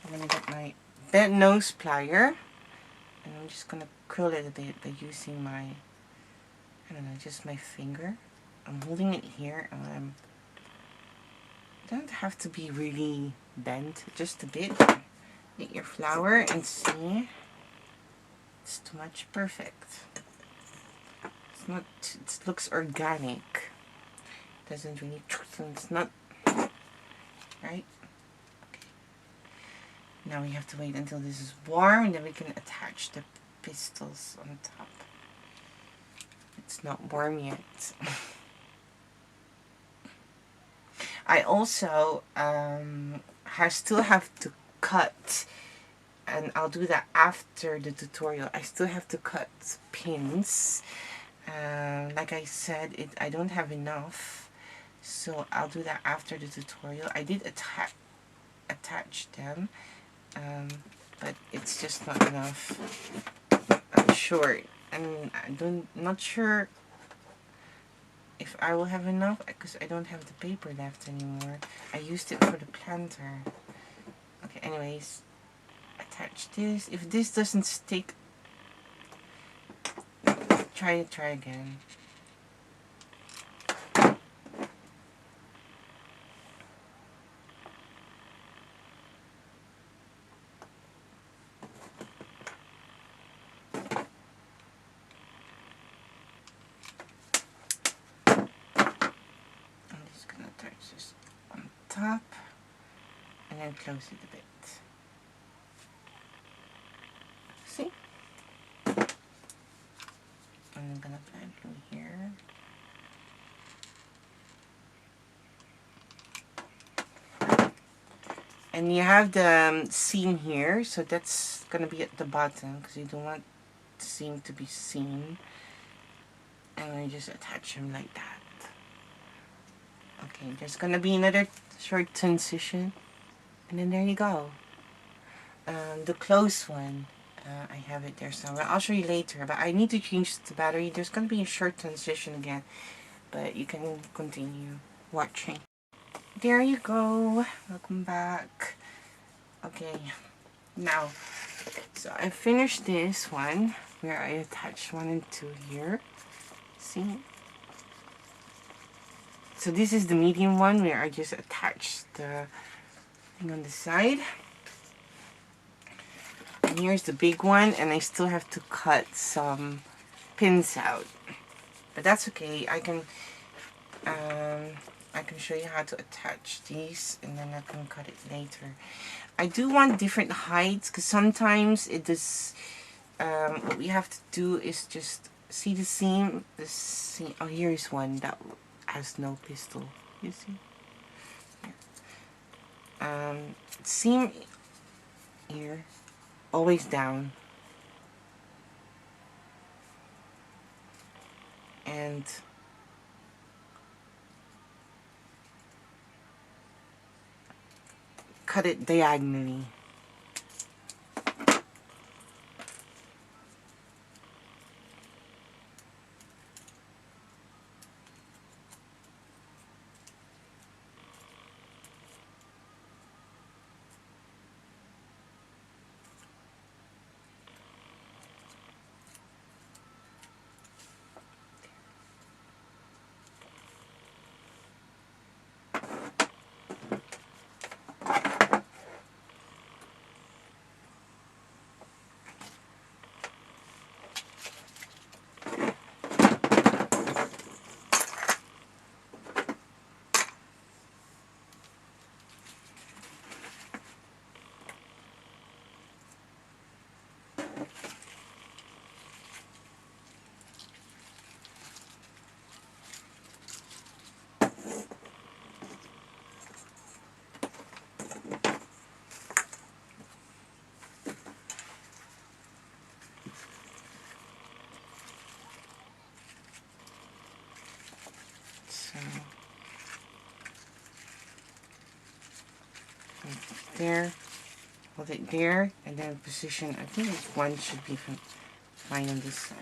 I'm gonna get my bent nose plier, and I'm just gonna curl it a bit by using my, I don't know, just my finger. I'm holding it here, and don't have to be really bent, just a bit. Get your flower and see. It's too much. Perfect. It's not. It looks organic. It doesn't really. It's not right. Now we have to wait until this is warm, and then we can attach the pistils on top. It's not warm yet. I also still have to cut, and I'll do that after the tutorial. I still have to cut pins. Like I said, I don't have enough, so I'll do that after the tutorial. I did attach them. But it's just not enough. I'm short, and not sure if I will have enough, because I don't have the paper left anymore. I used it for the planter. Okay, anyways, attach this. If this doesn't stick, try again. Top, and then close it a bit. See? And I'm gonna apply glue here. And you have the seam here, so that's gonna be at the bottom because you don't want the seam to be seen. And I just attach them like that. Okay, there's gonna be another short transition, and then there you go. The close one, I have it there somewhere. I'll show you later, but I need to change the battery. There's gonna be a short transition again, but you can continue watching. There you go. Welcome back. Okay, now, so I finished this one where I attached 1 and 2 here. See? So this is the medium one where I just attached the thing on the side. And here's the big one, and I still have to cut some pins out. But that's okay. I can show you how to attach these, and then I can cut it later. I do want different heights because sometimes it is. What we have to do is just see the seam. The seam. Oh, here's one that has no pistol. You see? Yeah. Seam here, always down, and cut it diagonally. So there, hold it there, and then position. I think one should be fine on this side.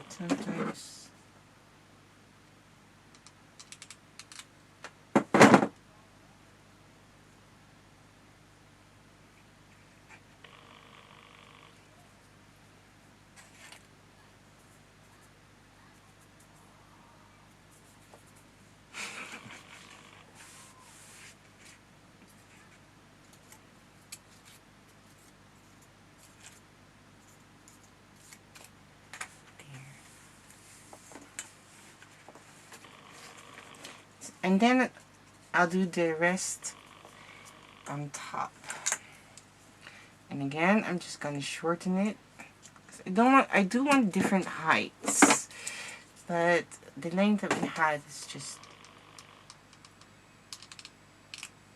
Sometimes. And then I'll do the rest on top. And again, I'm just gonna shorten it. I do want different heights, but the length that we had is just,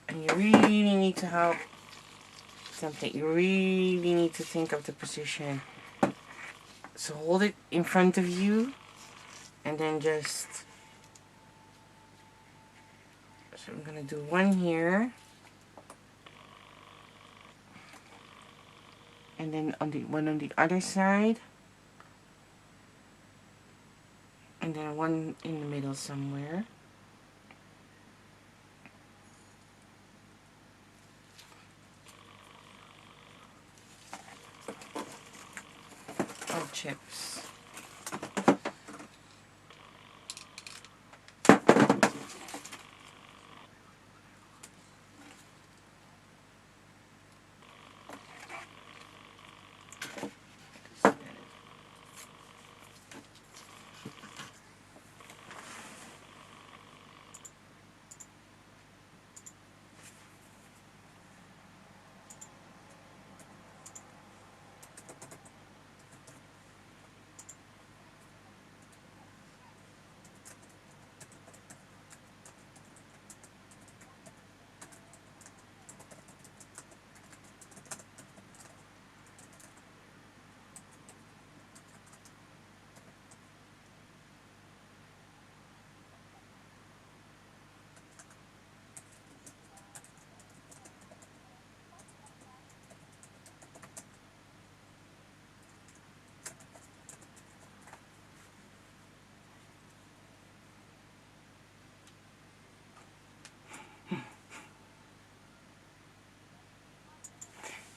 and you really need to have something. You really need to think of the position. So hold it in front of you, and then just So I'm gonna do one here, and then on the one on the other side, and then one in the middle somewhere. Oh, chips.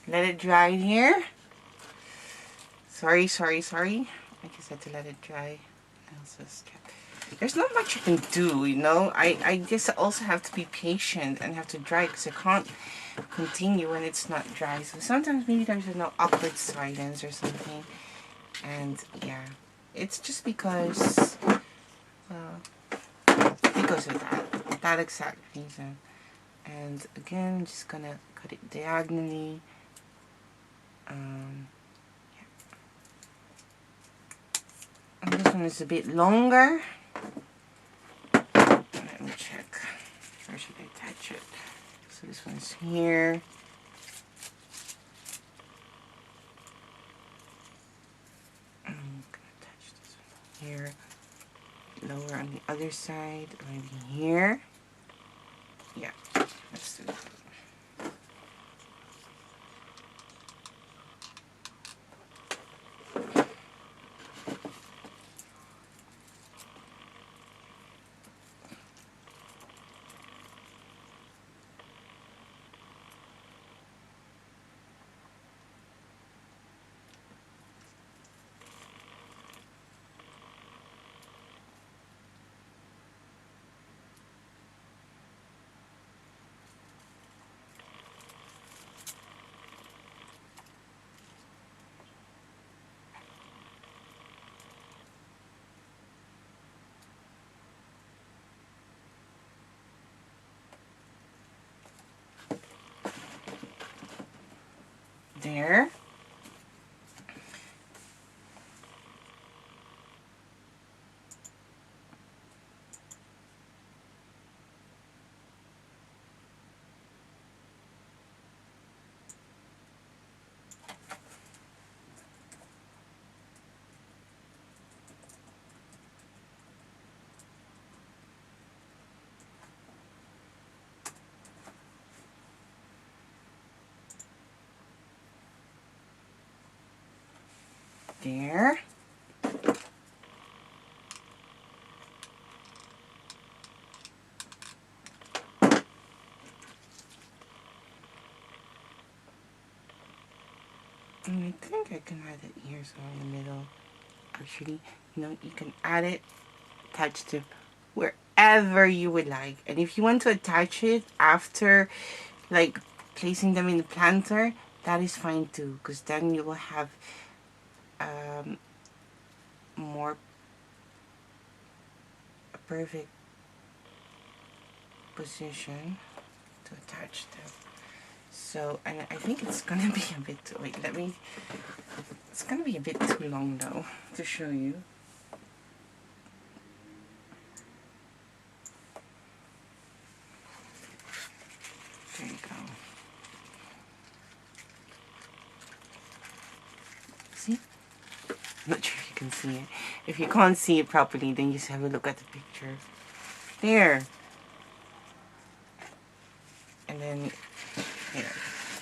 Let it dry here. Sorry. I just had to let it dry. There's not much I can do, you know. I just also have to be patient and have to dry because I can't continue when it's not dry. So sometimes maybe there's no awkward silence or something. And yeah, it's just because of that exact reason. And again, I'm just gonna cut it diagonally. Yeah. And this one is a bit longer. Let me check. Where should I attach it? So this one's here. I'm gonna attach this one here. Lower on the other side, maybe here. Yeah, let's do that. There. There. And I think I can add it here, so in the middle. Actually, you know, you can add it attached to wherever you would like. And if you want to attach it after, like, placing them in the planter, that is fine too, because then you will have more a perfect position to attach them. So, and I think it's gonna be a bit, wait, it's gonna be a bit too long though to show you. There you go. See? I'm not sure if you can see it. If you can't see it properly, then just have a look at the picture. There. And then, you know,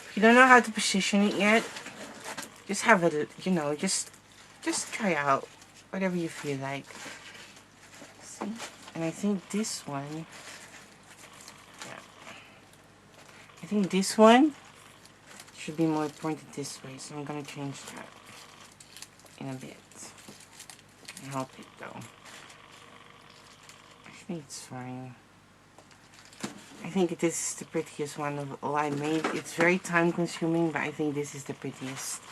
if you don't know how to position it yet, just have it, you know, just try out whatever you feel like. See? And I think this one, yeah, I think this one should be more pointed this way, so I'm gonna change that in a bit. Can help it though. I think it's fine. I think this is the prettiest one of all I made. It's very time consuming, but I think this is the prettiest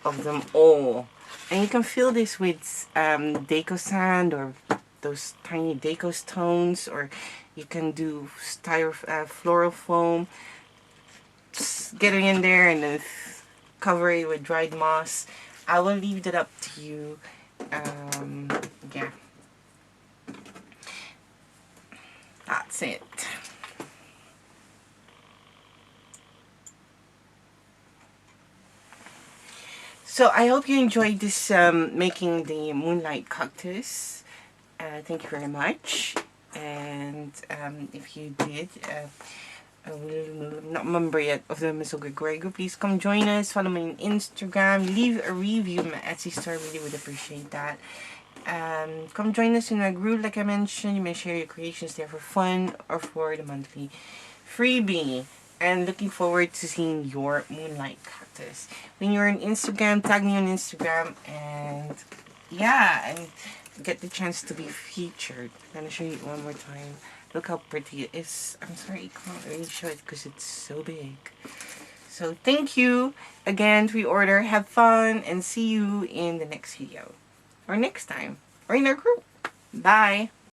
of them all. And you can fill this with deco sand or those tiny deco stones, or you can do floral foam. Just get it in there and then cover it with dried moss. I will leave that up to you. Yeah. That's it. So I hope you enjoyed this making the Moonlight Cactus. Thank you very much. And if you did, I will not remember yet of the Miss Gregory group. Please come join us. Follow me on Instagram. Leave a review on my Etsy store. Really would appreciate that. Come join us in our group. Like I mentioned, you may share your creations there for fun or for the monthly freebie. And looking forward to seeing your Moonlight Cactus. When you're on Instagram, tag me on Instagram. And yeah, and get the chance to be featured. I'm gonna show you one more time. Look how pretty it is. I'm sorry I can't really show it because it's so big. So thank you again. Pre-order, have fun, and see you in the next video. Or next time. Or in our group. Bye.